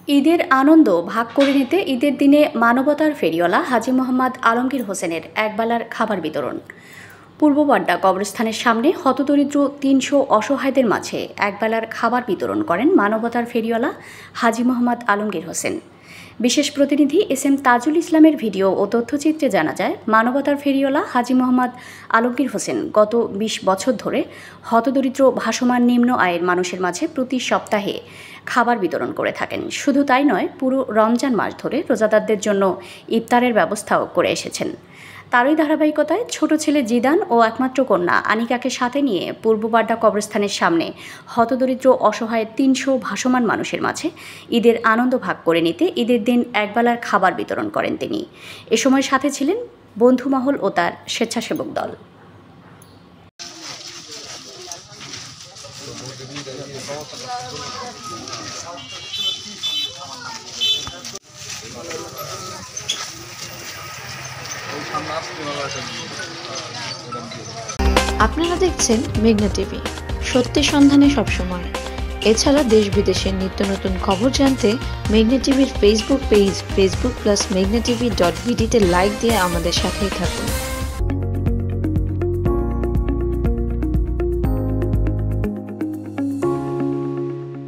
ঈদের আনন্দ ভাগ করে নিতে ঈদের দিনে মানবতার ফেরিওয়ালা হাজী মোহাম্মদ আলমগীর হোসেনের একবেলার খাবার বিতরণ। পূর্ব বাড্ডা কবরস্থানের সামনে হতদরিদ্র ৩০০ অসহায়দের মাঝে একবেলার খাবার বিতরণ করেন মানবতার ফেরিওয়ালা হাজী মোহাম্মদ আলমগীর হোসেন। বিশেষ প্রতিনিধি এস.এম. তাজুল ইসলামের ভিডিও ও তথ্যচিত্রে জানা যায়, মানবতার ফেরিওয়ালা হাজী মোহাম্মদ আলমগীর হোসেন গত ২০ বছর ধরে হতদরিদ্র ভাসমান নিম্ন আয়ের মানুষের মাঝে প্রতি সপ্তাহে খাবার বিতরণ করে থাকেন। শুধু তাই নয়, পুরো রমজান মাস ধরে রোজাদারদের জন্য ইফতারের ব্যবস্থাও করে এসেছেন। তারই ধারাবাহিকতায় ছোট ছেলে জিদান ও একমাত্র কন্যা আনিকাকে সাথে নিয়ে পূর্ব বাড্ডা কবরস্থানের সামনে হতদরিদ্র অসহায় ৩০০ ভাসমান মানুষের মাঝে ঈদের আনন্দ ভাগ করে নিতে ঈদের দিন একবেলার খাবার বিতরণ করেন তিনি। এ সময় সাথে ছিলেন বন্ধুমহল ও তার স্বেচ্ছাসেবক দল। আপনারা দেখছেন মেঘনা টিভি, সত্যের সন্ধানে সবসময়। এছাড়া দেশ বিদেশের নিত্য নতুন খবর জানতে মেঘনা টিভির ফেসবুক পেজ facebook+meghna tv.bd তে লাইক দিয়ে আমাদের সাথেই থাকুন।